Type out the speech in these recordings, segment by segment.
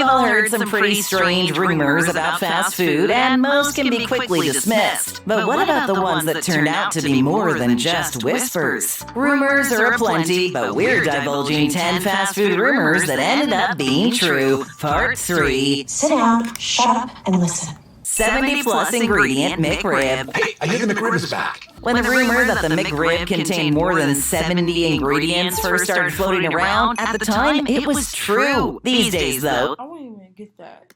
all heard some pretty strange rumors about fast food, and most can be quickly dismissed. But what about the ones that turned out to be more than just whispers? Rumors are aplenty, but we're divulging 10 fast food rumors that ended up being true. Part 3. Sit down, shut up, and listen. 70-plus ingredient McRib. Hey, I hear the McRib is back. When the rumor that the McRib contained more than 70 ingredients first started floating around, at the time, it was true. These days, though, I wouldn't even get that.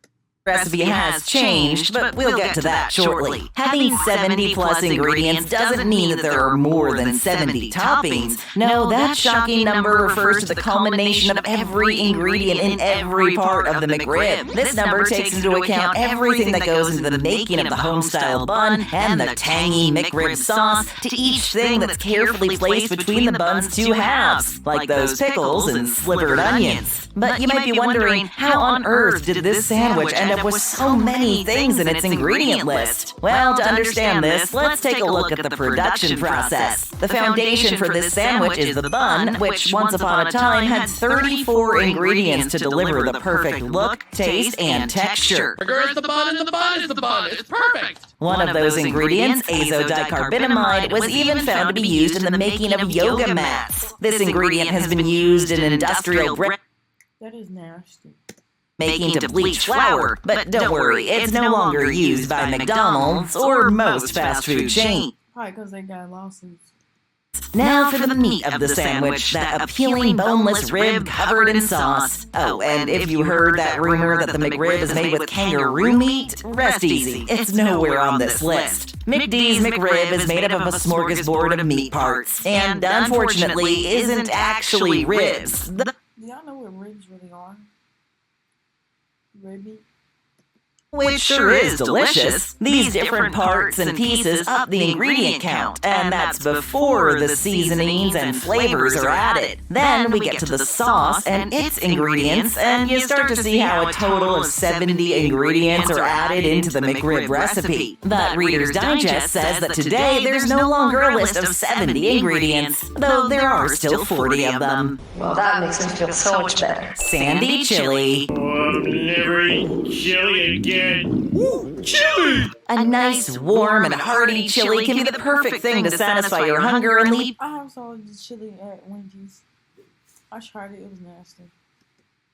the recipe has changed, but we'll get to that shortly. Having 70-plus ingredients doesn't mean that there are more than 70 toppings. No, that shocking number refers to the culmination of every ingredient in every part of the McRib. This number takes into account everything that goes into the making of the home-style bun and the tangy McRib sauce to each thing that's carefully placed between the bun's two halves, like those pickles and slivered onions. But you might be wondering, how on earth did this sandwich end up with so many things in its ingredient list? Well, to understand this, let's take a look at the production process. The foundation for this sandwich is the bun, which once upon a time had 34 ingredients to deliver the perfect look, taste, and texture. Sugar is the bun and the bun is the bun. It's perfect. One of those ingredients, azodicarbonamide, was even found to be used in the making of yoga mats. This ingredient has been used in industrial brick That is nasty. making to bleach flour, but don't worry, it's no longer used by McDonald's or most fast food chains. Probably because they got lawsuits. Now for the meat of the sandwich, that appealing boneless rib covered in sauce. Oh, and if you heard that rumor that the McRib is made with kangaroo meat, rest easy, it's nowhere on this list. McD's McRib is made up of a smorgasbord of meat parts, and unfortunately isn't actually ribs. Do y'all know what ribs really are? Ribby? Which sure is delicious. These different parts and pieces up the ingredient count, and that's before the seasonings and flavors are added. Then we get to the sauce and its ingredients, and you start to see how a total of 70 ingredients are added into the McRib recipe. But Reader's Digest says that today there's no longer a list of 70 ingredients, though there are still 40 of them. Well, that makes me feel so much better. Sandy chili. I'm never eating chili again. Ooh, chili! A nice, warm, and hearty chili can be the perfect thing to satisfy your hunger and leave I have saw the chili at Wendy's. I tried it. It was nasty.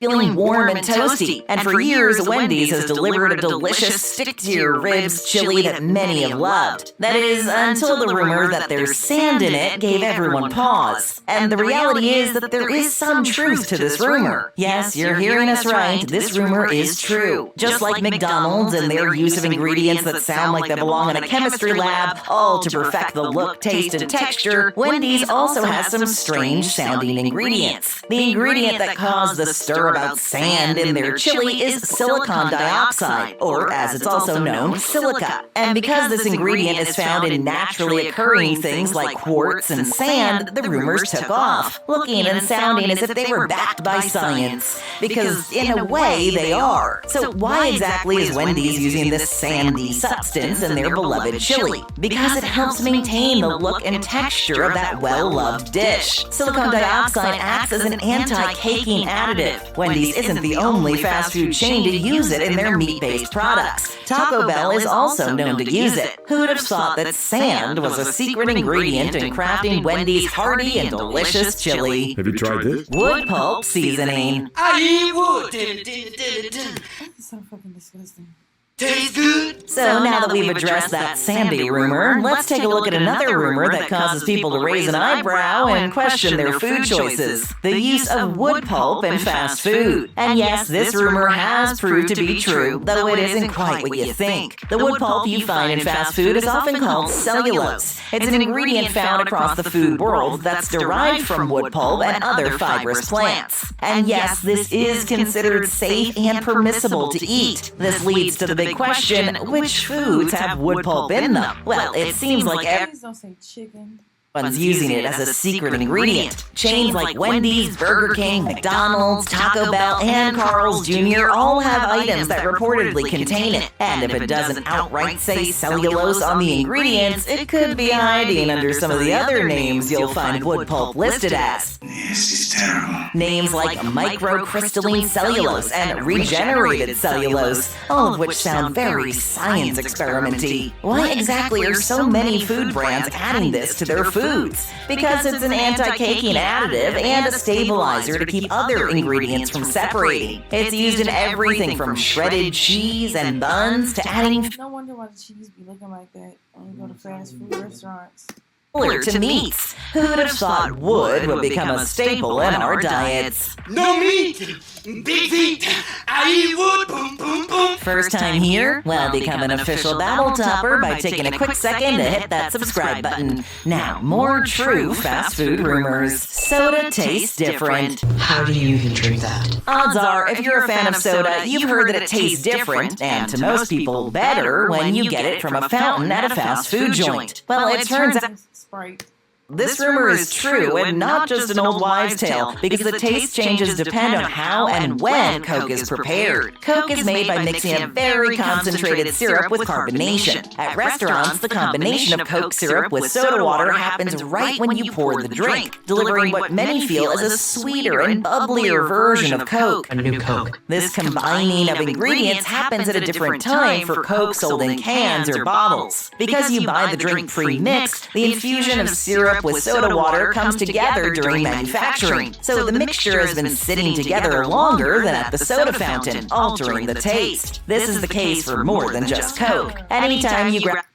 feeling warm and toasty. And for years, Wendy's has delivered a delicious stick-to-your-ribs chili that many have loved. That is, until the rumor that there's sand in it gave everyone pause. And the reality is that there is some truth to this rumor. Yes, you're hearing us right, this rumor is true. Just like McDonald's and their use of ingredients that sound like they belong in a chemistry lab, all to perfect the look, taste, and texture, Wendy's also has some strange-sounding ingredients. The ingredient that caused the stir about sand in their chili is silicon dioxide, or as it's also known, silica. And because this ingredient is found in naturally occurring things like quartz and sand, the rumors took off, looking and sounding as if they were backed by science. Because in a way, they are. So why exactly is Wendy's using this sandy substance in their beloved chili? Because it helps maintain the look and texture of that well-loved dish. Silicon dioxide acts as an anti-caking additive. Wendy's isn't the only fast food chain to use it in their meat-based products. Taco Bell is also known to use it. Who'd have thought that sand was a secret ingredient in crafting Wendy's hearty and delicious chili? Have you tried this? Wood pulp seasoning. I eat wood. It's so fucking disgusting. Tastes good. So now that we've addressed that sandy rumor, let's take a look at another rumor that causes people to raise an eyebrow and question their food choices: the use of wood pulp in fast food. And yes, this rumor has proved to be true, though it isn't quite what you think. The wood pulp you find in fast food is often called cellulose. It's an ingredient found across the food world that's derived from wood pulp and other fibrous plants. And yes, this is considered safe and permissible to eat. This leads to the big question, which foods have wood pulp in them? Well, it seems like Please don't say chicken. everyone's using it as a secret ingredient. Chains like Wendy's, Burger King, McDonald's, Taco Bell, and Carl's Jr. all have items that reportedly contain it. And if it doesn't outright say cellulose on the ingredients, it could be hiding under some of the other names you'll find wood pulp listed as. This is terrible. Names like microcrystalline cellulose and regenerated cellulose, all of which sound very science experimenty. Why exactly are so many food brands adding this to their foods? Because it's an anti-caking additive and a stabilizer to keep other ingredients from separating. It's used in everything from shredded cheese and buns to adding No wonder why the cheese be looking like that when you go to fast food restaurants. filler to meats. Who'd have thought wood would become a staple in our diets? No meat. Big feet. I eat wood. Boom, boom, boom. First time here? Well, become an official Babble Topper by taking a quick second to hit that subscribe button. Now, more true fast food rumors. Soda tastes different. How do you even drink that? Odds are, if you're a fan of soda, you've heard that it tastes different, and to most people, better when you get it from a fountain at a fast food joint. Well, it turns out Sprite. this rumor is true and not just an old wives' tale, because the taste changes depend on how and when Coke is prepared. Coke is made by mixing a very concentrated syrup with carbonation. At restaurants, the combination of Coke syrup with soda water happens right when you pour the drink, delivering what many feel is a sweeter and bubblier version of Coke. A new Coke. This combining of ingredients happens at a different time for Coke sold in cans or bottles. Because you buy the drink pre-mixed, the infusion of syrup with soda water comes together during manufacturing, so the mixture has been sitting together longer than at the soda fountain, altering the taste. This is the case for more than just Coke. Anytime you grab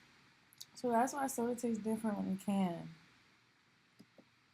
So that's why soda tastes different when you can.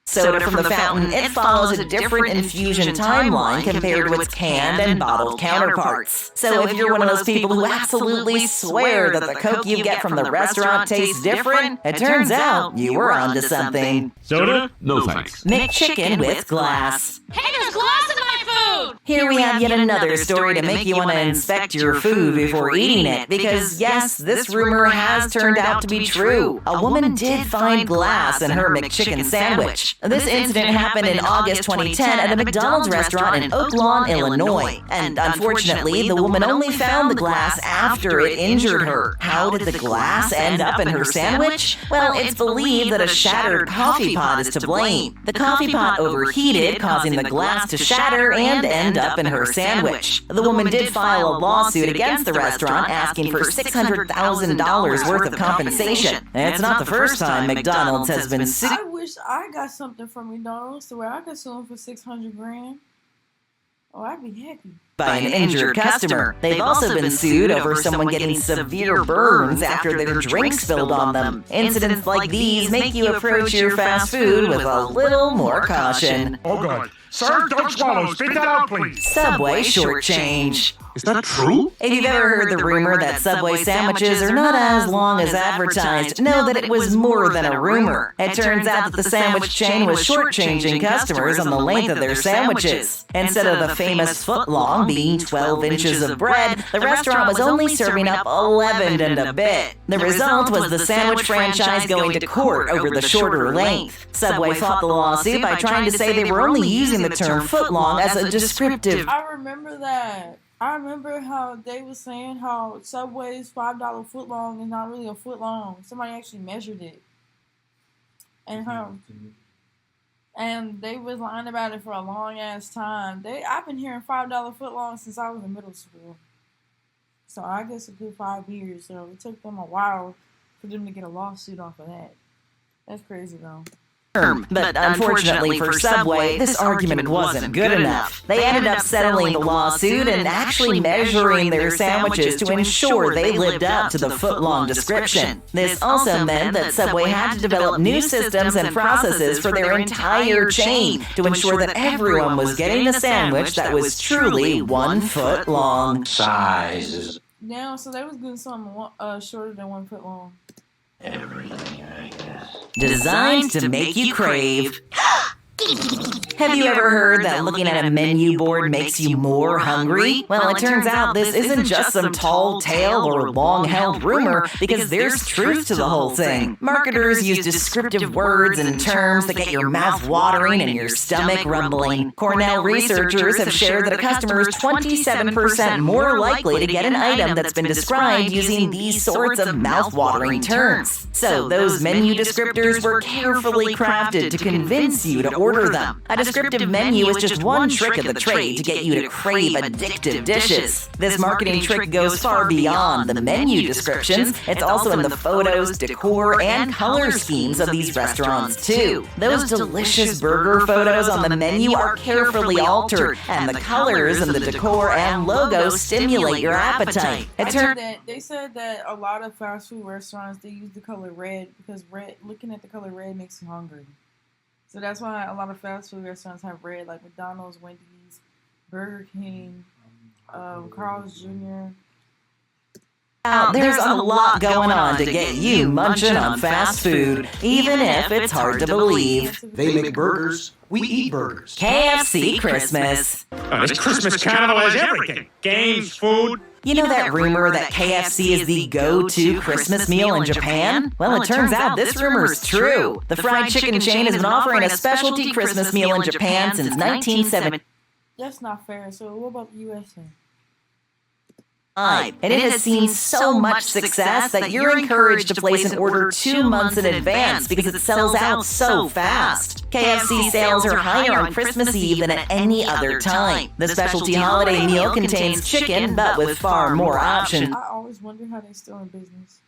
soda from the fountain, it follows a different infusion timeline compared to its canned and bottled counterparts. So if you're one of those people who absolutely swear that the Coke you get from the restaurant tastes different, it turns out you were onto something. Soda? No thanks. McChicken with glass. Hey, there's glass in my food! Here we have yet another story to make you want to inspect your food before eating it, because yes, this rumor has turned out to be true. A woman did find glass in her McChicken sandwich. This incident happened in August 2010 at a McDonald's restaurant in Oak Lawn, Illinois. And unfortunately, the woman only found the glass after it injured her. How did the glass end up in her sandwich? Well, it's believed that a shattered coffee pot is to blame. The coffee pot overheated, causing the glass to shatter and end up in her sandwich. The woman did file a lawsuit against the restaurant asking for $600,000 worth of compensation. And it's not the first time McDonald's has been sued I wish I got something from McDonald's to where I could sue them for $600,000. Oh, I'd be happy. by an injured customer. They've also been sued over someone getting severe burns after their drink spilled on them. Incidents like these make you approach your fast food with a little more caution. Oh, God. Sir, don't swallow. Spit that out, please. Subway short change. Is that true? If you've ever heard the rumor that Subway sandwiches are not as long as advertised, know that it was more than a rumor. It turns out that the sandwich chain was shortchanging customers on the length of their sandwiches. Instead of the famous foot-long being 12 inches of bread, the restaurant was only serving up 11 and a bit. The result was the sandwich franchise going to court over the shorter length. Subway fought the lawsuit by trying to say they were only using the term foot-long as a descriptive. I remember that. I remember how they was saying how Subway's $5 foot long is not really a foot long. Somebody actually measured it. And they was lying about it for a long ass time. I've been hearing $5 foot long since I was in middle school. So I guess a good 5 years. So it took them a while for them to get a lawsuit off of that. That's crazy though. But unfortunately for Subway, this argument wasn't good enough. They ended up settling the lawsuit and actually measuring their sandwiches to ensure they lived up to the foot-long description. This also meant that Subway had to develop new systems and processes for their entire chain to ensure that everyone was getting a sandwich that was truly 1 foot long. Sizes. Now, so they was getting something shorter than 1 foot long. Everything, I guess. Designed to make you crave. Have you ever heard that looking at a menu board makes you more hungry? Well, it turns out this isn't just some tall tale or long-held rumor, because there's truth to the whole thing. Marketers use descriptive words and terms that get your mouth watering and your stomach rumbling. Cornell researchers have shared that a customer is 27% more likely to get an item that's been described using these sorts of mouth-watering terms. So those menu descriptors were carefully crafted to convince you to order them. A descriptive menu is just one trick of the trade to get you to crave addictive dishes. This marketing trick goes far beyond the menu descriptions. It's also in the photos, decor, and color schemes of these restaurants, too. Those delicious burger photos on the menu are carefully altered, and the colors and the decor and logo stimulate your appetite. They said that a lot of fast food restaurants, they use the color red because looking at the color red makes you hungry. So that's why a lot of fast food restaurants have red, like McDonald's, Wendy's, Burger King, Carl's Jr. There's a lot going on to get you munching on fast food, even if it's hard to believe. They make burgers. We eat burgers. KFC Christmas. This Christmas carnival has everything. Games, food. You know that rumor that KFC is the go-to Christmas meal in Japan? Well, it turns out this rumor is true. The fried chicken chain has been offering a specialty Christmas meal in Japan since 1970. That's not fair. So what about the USA? And it has seen so much success that you're encouraged to place an order 2 months in advance because it sells out so fast. KFC sales are higher on Christmas Eve than at any other time. The specialty holiday meal contains chicken, but with far more options. I always wonder how they're still in business.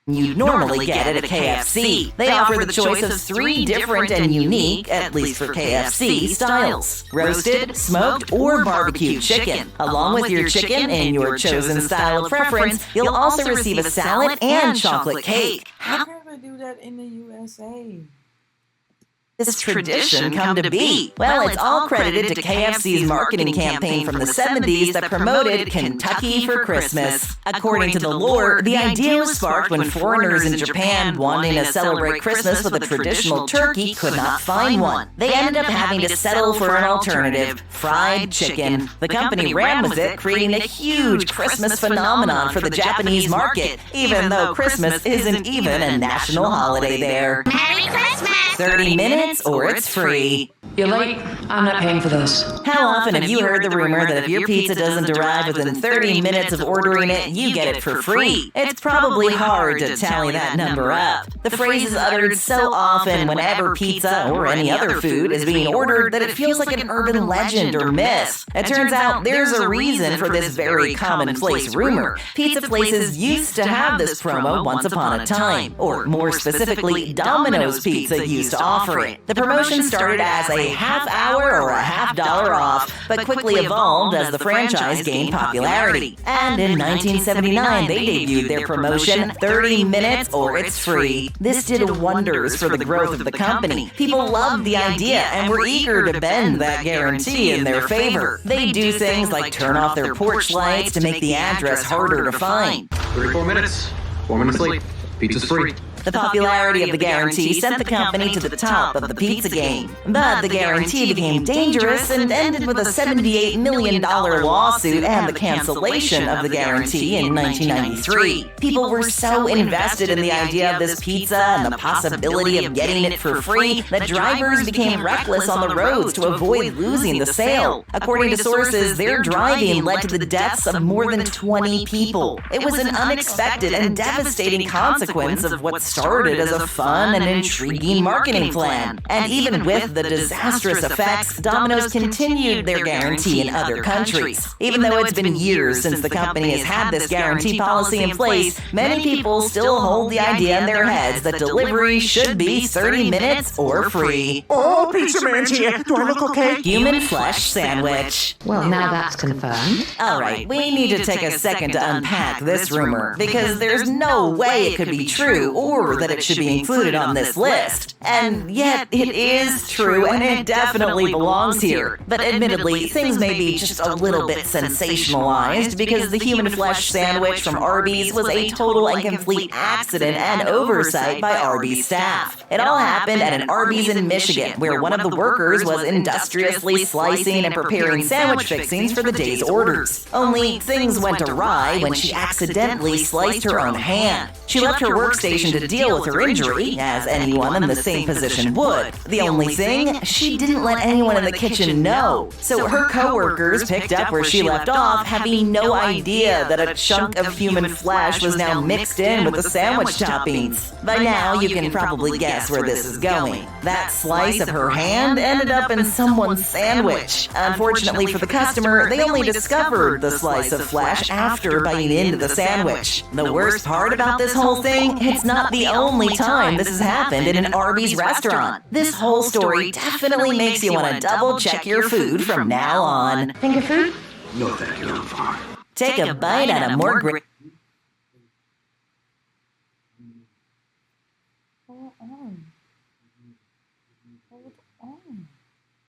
You'd normally get it at KFC. They offer the choice of 3 different and unique, at least for KFC, styles: roasted, smoked, or barbecue chicken. Along with your chicken in your chosen style of preference, you'll also receive a salad and chocolate cake. How can they do that in the USA? This tradition come to be? Well, it's all credited to KFC's marketing campaign from the 70s that promoted Kentucky for Christmas. According to the lore, the idea was sparked when foreigners in Japan wanting to celebrate Christmas with a traditional turkey could not find one. They ended up having to settle for an alternative, fried chicken. The company ran with it, creating a huge Christmas phenomenon for the Japanese market, even though Christmas isn't even a national holiday there. Merry Christmas! 30 minutes or it's free. You're late. I'm not paying for those. How often have you heard the rumor that if your pizza doesn't arrive within 30 minutes of ordering it, you get it for free? It's probably hard to tally that number up. The phrase is uttered so often whenever pizza or any other food is being ordered that it feels like an urban legend or myth. It turns out there's a reason for this very commonplace rumor. Pizza places used to have this promo once upon a time, or more specifically, Domino's Pizza used to offer it. The promotion started as a half hour or a $50 off, but quickly evolved as the franchise gained popularity. And in 1979, they debuted their promotion, 30 minutes or it's free. This did wonders for the growth of the company. People loved the idea and were eager to bend that guarantee in their favor. They do things like turn off their porch lights to make the address harder to find. 34 minutes. 4 minutes late. Pizza's free. The popularity of the guarantee sent the company to the top of the pizza game. But the guarantee became dangerous and ended with a $78 million lawsuit and the cancellation of the guarantee in 1993. People were so invested in the idea of this pizza and the possibility of getting it for free that drivers became reckless on the roads to avoid losing the sale. According to sources, their driving led to the deaths of more than 20 people. It was an unexpected and devastating consequence of what started as a fun and intriguing marketing plan. And even with the disastrous effects, Domino's continued their guarantee in other countries. Even though it's been years since the company has had this guarantee policy in place, many people still hold the idea in their heads that delivery should be 30 minutes or free. Oh, Pizza Man's here. Do I look okay? Human flesh sandwich. Well, now that's confirmed. Alright, we need to take a second to unpack this rumor, because there's no way it could be true or that it should be included on this list. And yet, it is true and it definitely belongs here. But admittedly, things may be just a little bit sensationalized because the human flesh sandwich from Arby's was a total and complete accident and oversight by Arby's staff. It all happened at an Arby's in Michigan, where one of the workers was industriously slicing and preparing sandwich fixings for the day's orders. Only things went awry when she accidentally sliced her own hand. She left her workstation to deal with her injury, as anyone in the same position would. The only thing, she didn't let anyone in the kitchen know. So her coworkers picked up where she left off, having no idea that a chunk of human flesh was now mixed in with the sandwich toppings. By now, you can probably guess where this is going. That slice of her hand ended up in someone's sandwich. Unfortunately for the customer, they only discovered the slice of flesh after biting into the sandwich. The worst part about this whole thing, it's not the only time this has happened in an Arby's restaurant. This whole story definitely makes you want to double check your food from now on. Finger food? No, thank you, I'm fine. Take a bite out of more great. Hold on. Hold on.